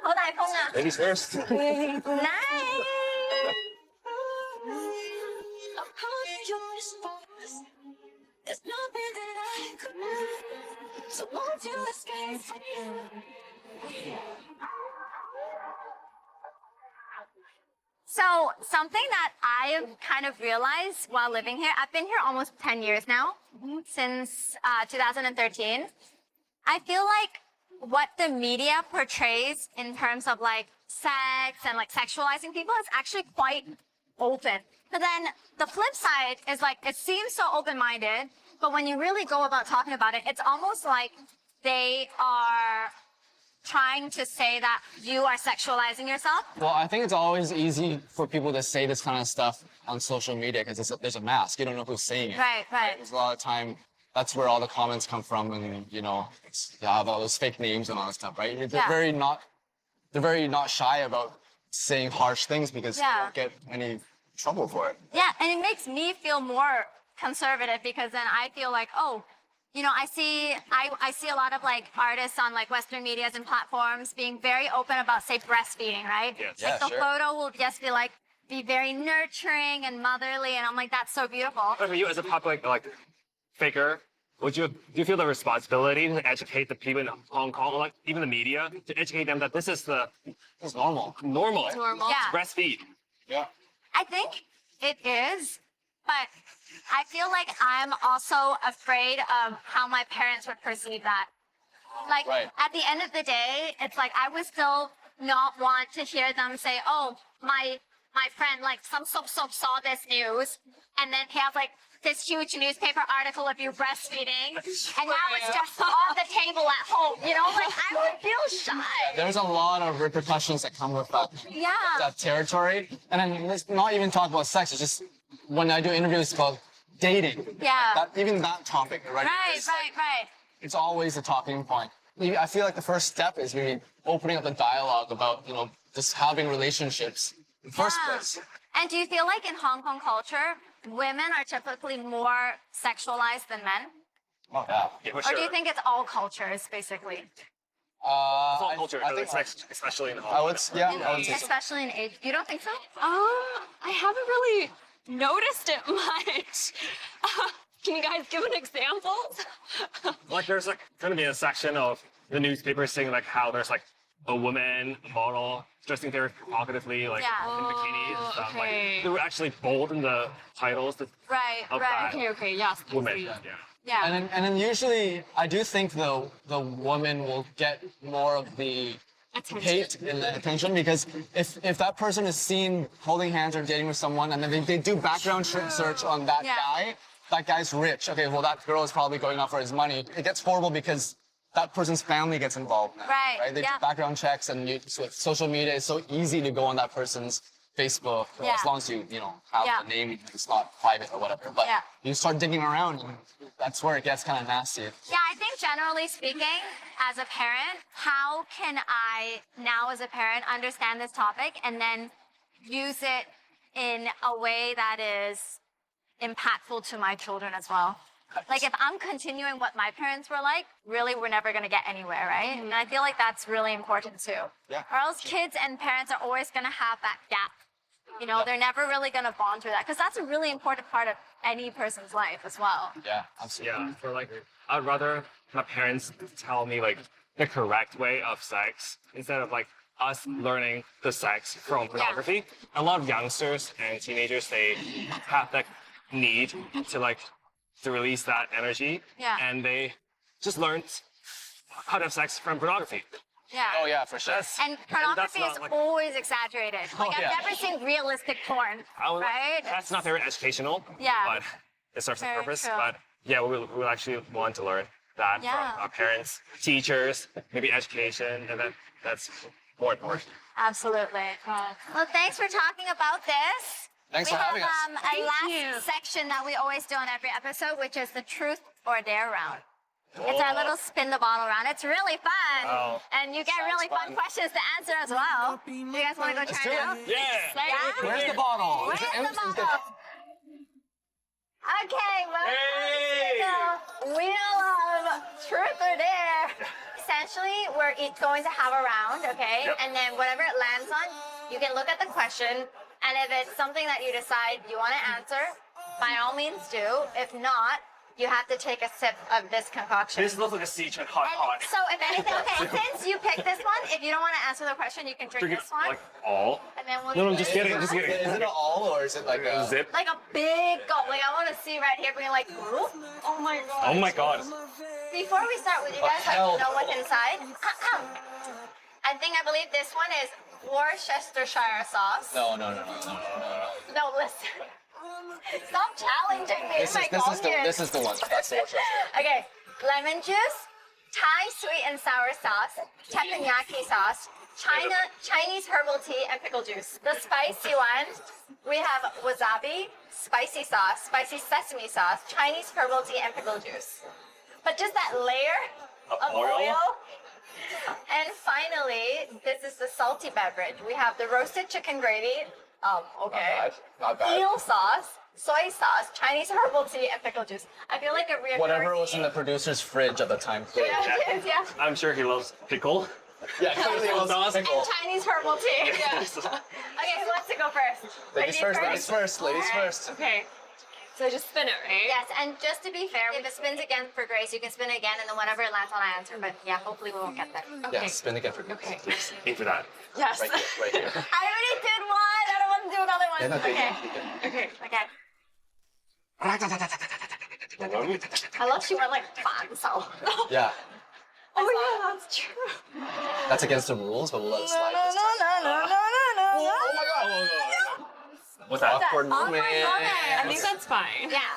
好大風啊 Ladies first. ！Nice。There's nothing that I could do, so won't you escape from you? So something that I've kind of realized while living here, I've been here almost 10 years now, since 2013. I feel like what the media portrays in terms of like sex and like sexualizing people is actually quite open. But then the flip side is like, it seems so open-minded, but when you really go about talking about it, it's almost like they are trying to say that you are sexualizing yourself. Well, I think it's always easy for people to say this kind of stuff on social media because there's a mask. You don't know who's saying it. Right. There's a lot of time, that's where all the comments come from, and you have all those fake names and all that stuff, right? They're very not shy about saying harsh things because they don't get any trouble for it. Yeah, and it makes me feel more conservative because then I feel like, oh, I see a lot of like artists on like Western medias and platforms being very open about, say, breastfeeding, right? Yes. Like the photo will just be very nurturing and motherly, and I'm like, that's so beautiful. For you as a public figure, do you feel the responsibility to educate the people in Hong Kong, like even the media, to educate them that this is normal? Normal. Yeah. Breastfeed. Yeah. I think it is, but I feel like I'm also afraid of how my parents would perceive that. Like, At the end of the day, it's like I would still not want to hear them say, oh, my friend, like, some saw this news, and then he has, like, this huge newspaper article of you breastfeeding, and now it's just on the table at home, Like, I would feel shy. There's a lot of repercussions that come with that territory. And then let's not even talk about sex. It's just when I do interviews about dating. Yeah. Even that topic, right? Right. It's always a talking point. I feel like the first step is really opening up the dialogue about, just having relationships in the first place. And do you feel like in Hong Kong culture, women are typically more sexualized than men? Oh, yeah. For Or sure. do you think it's all cultures, basically? It's all culture, I think especially in Hong I Kong. would say so. Especially in age. You don't think so? I haven't really noticed it much. Can you guys give an example? Like there's going to be a section of the newspaper saying how there's a woman, a model, dressing very provocatively, in bikinis and stuff. okay. They were actually bold in the titles. Right. that. Okay, yes. Women, Yeah. And then usually, I do think the woman will get more of the hate and the attention because if that person is seen holding hands or dating with someone and then they do background search on that guy, that guy's rich. Okay, well that girl is probably going out for his money. It gets horrible because that person's family gets involved now. Right? They do background checks, and with social media, it's so easy to go on that person's Facebook, as long as you have the name, it's not private or whatever. But you start digging around, and that's where it gets kind of nasty. Yeah, I think generally speaking, as a parent, how can I now as a parent understand this topic and then use it in a way that is impactful to my children as well? Like if I'm continuing what my parents were like, really we're never going to get anywhere, right? And I feel like that's really important too. Yeah. Or else kids and parents are always going to have that gap. They're never really going to bond through that because that's a really important part of any person's life as well. Yeah, absolutely. Yeah, for I'd rather my parents tell me the correct way of sex instead of us learning the sex from pornography. A lot of youngsters and teenagers, they have that need to release that energy, and they just learned how to have sex from pornography. Yeah. Oh yeah, for sure. And pornography is always exaggerated. I've never seen realistic porn, right? That's not very educational, but it serves a Very purpose. true. But yeah, we actually want to learn that from our parents, teachers, maybe education, and that's more important. Absolutely. Well, thanks for talking about this. Thanks for having us. We have a last section that we always do on every episode, which is the truth or dare round. It's our little spin the bottle round. It's really fun. Oh. And you get really fun questions to answer as well. Do you guys want to go try it out? Yeah. Where's the bottle? Where's the bottle? Okay, well, Hey! we essentially, we're each going to have a round, okay? Yep. And then whatever it lands on, you can look at the question, and if it's something that you decide you want to answer, by all means do. If not, you have to take a sip of this concoction. This looks like a siege hot And pot. so if anything, okay, since you picked this one, if you don't want to answer the question, you can drink Drink it this one. like all. And then we'll No, do just this kidding, one. just kidding. Is it all or is it like a Zip. Like a big gulp. Like I want to see right here being like, ooh. Oh my god. Oh my god. Before we start, would you guys like hell to know what's inside? I believe this one is Worcestershire sauce. No. No, listen. Stop challenging me. This is the one. That's the one. Okay, lemon juice, Thai sweet and sour sauce, teppanyaki sauce, Chinese herbal tea, and pickle juice. The spicy one, we have wasabi, spicy sauce, spicy sesame sauce, Chinese herbal tea, and pickle juice. But just that layer of oil. And finally, this is the salty beverage. We have the roasted chicken gravy. Okay. Not bad. Eel sauce, soy sauce, Chinese herbal tea, and pickle juice. I feel like a reoccurring Whatever was in the theme. producer's fridge at the time. Clearly. Yeah, it is, yeah. I'm sure he loves pickle. Yeah, clearly it was Sauce. And pickle. Chinese herbal tea. Okay, who wants to go first? Ladies first. Ladies first. Okay. So I just spin it, right? Yes, and just to be fair, if it spins again for Grace, you can spin it again, and then whatever it lands on, I answer. But yeah, hopefully we won't get there. Yeah, spin again for good. Okay. Aim for that. Yes. Right here. I already did one. I don't want to do another one. Yeah, no, Okay. Okay. Okay. I love she went like fun, so. Yeah, Oh yeah, that's true. that's against the rules, but we'll let it slide. No, this time. no, no, no, no, no. Oh my god! What's that? Awkward Awkward moment. moment. I think that's fine. Yeah, I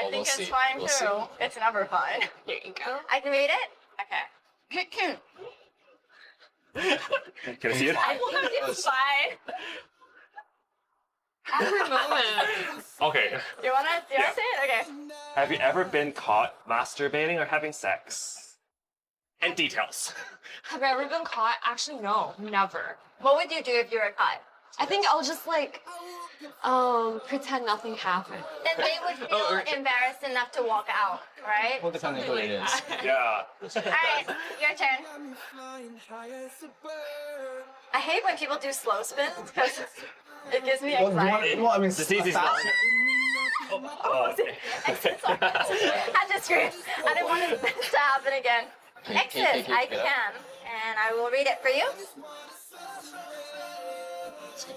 Well, think we'll it's see. fine We'll too. see. It's never fine. Here you go. I can read it? Okay. Can I see it? I think it's fine. Awkward moment. Okay. You wanna say it? Okay. Have you ever been caught masturbating or having sex? And details. Have I ever been caught? Actually, no, never. What would you do if you were caught? I think I'll just like, pretend nothing happened. Then they would feel embarrassed enough to walk out, right? Well, depending who it is. Yeah. Alright, your turn. I hate when people do slow spins because it gives me anxiety. Well, I mean, It's easy. fast- Oh, okay. I just screamed. I didn't want it to happen again. X's, I get up. can. And I will read it for you.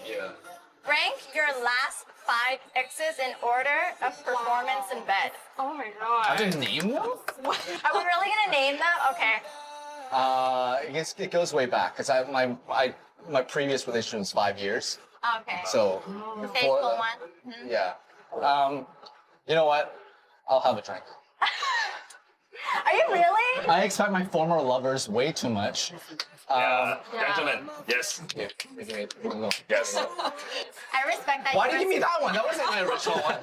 Yeah. Rank your last 5 X's in order of performance in bed. Oh my I god. didn't name them. Are we really gonna name them? Okay. I guess it goes way back because my previous relationship was 5 years. Okay. So The faithful before one. that- yeah. You know what? I'll have a drink. Are you really? I expect my former lovers way too much. Yeah. Yeah. Gentlemen. Yes. Here, go. Yes. I respect that. Why did you give me that one? That wasn't my original one.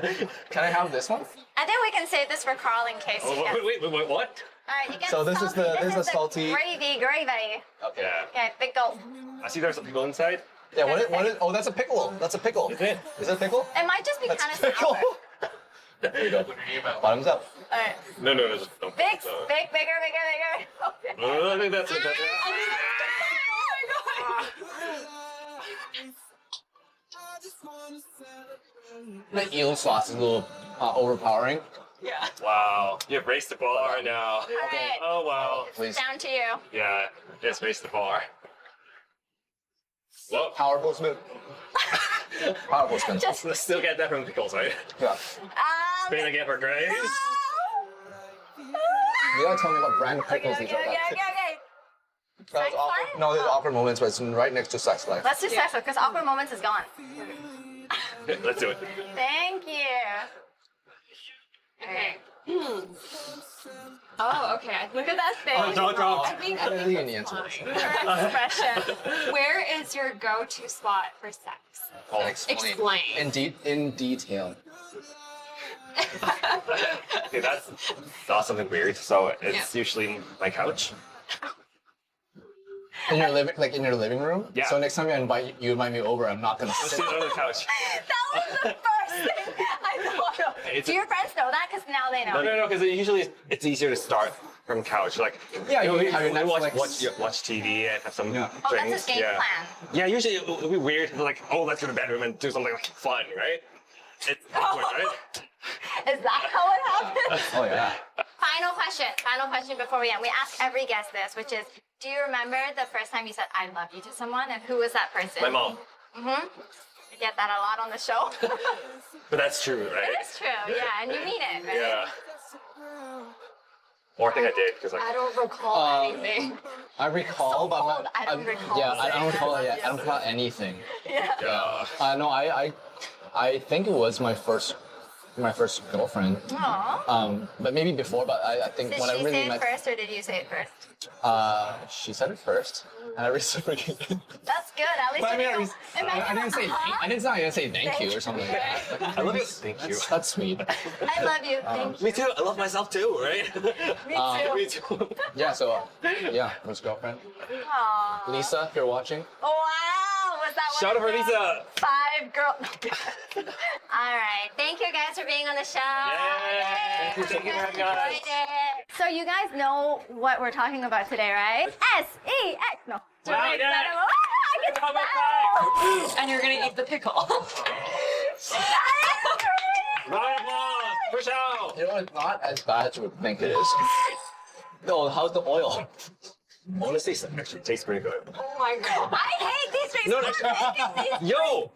Can I have this one? I think we can save this for Carl in case he Oh, gets. wait, what? Alright, you get So this is salty. the- this is the salty- Gravy. Okay. Yeah. Okay, big gulp. I see there's some people inside. Yeah. What is? Oh, that's a pickle. That's a pickle. Is it? Is it a pickle? It might just be That's kind a of pickle. sour. There you go. Bottoms up. Alright. No, just don't. Big, bigger. Okay. No, I think that's it. The eel sauce is a little overpowering. Yeah. Wow. You've raised the bar now. Alright. Oh, wow. Please. Down to you. Yeah, just raised the bar. Well, Powerful spin. Powerful spin. Just let's still get that from pickles, right? Yeah. Spin again for Grace. You gotta tell me what brand of pickles these are. Okay. That was awkward. No, there's awkward moments, but it's right next to sex life. Let's do sex because awkward moments is gone. Let's do it. Thank you. Okay. Oh, okay. Look at that thing. Oh, don't drop. I think I really need the answer. Her expression. Where is your go-to spot for sex? Explain. In detail. Okay, that's not something weird. So it's usually my couch. In your living room. Yeah. So next time you invite me over, I'm not gonna Let's sit. do it on the couch. That was the first thing I thought of. It's Do your friends know that? Because now they know. no, because usually it's easier to start from couch. Like Yeah, you we, have your we Netflix. watch TV and have some Oh, drinks. that's a game yeah. plan. Yeah, usually it'll be weird. Like, oh, let's go to the bedroom and do something like fun, right? It's awkward, right? Is that how it happens? Oh yeah. Final question before we end. We ask every guest this, which is, do you remember the first time you said "I love you" to someone, and who was that person? My mom. I get that a lot on the show. But that's true, right? It is true, yeah, and you mean it, right? Yeah. Or I think I did because I like don't recall anything. I recall, but old, I don't recall Yeah, I don't saying recall. I love Yeah, you. I don't recall anything. yeah. No, I think it was my first girlfriend. Aww. But maybe before. But I think Did when I she really say it met, first, or did you say it first? she said it first, and I reciprocated. That's good. At least But I mean, you know. I didn't say I didn't say thank you or something like that. I love you. Thank you. That's sweet. I love you. Thank you. Me too. I love myself too, right? Me too. Me too. Yeah. So yeah, first girlfriend. Aw. Lisa, if you're watching. Oh, wow. Was that one Shout out of for the Lisa. 5 girl. All right. Thank you guys for being on the show. Yay. Thank you for having us. Enjoyed it. So you guys know what we're talking about today, right? S-E-X. No. Wow, Wait, yeah. I can spell. And you're gonna eat the pickle. Round of applause for show. You know, it's not as bad as you would think it is. No, how's the oil? Honestly, it actually tastes pretty good. Oh my god. I hate these drinks. No, no. Yo.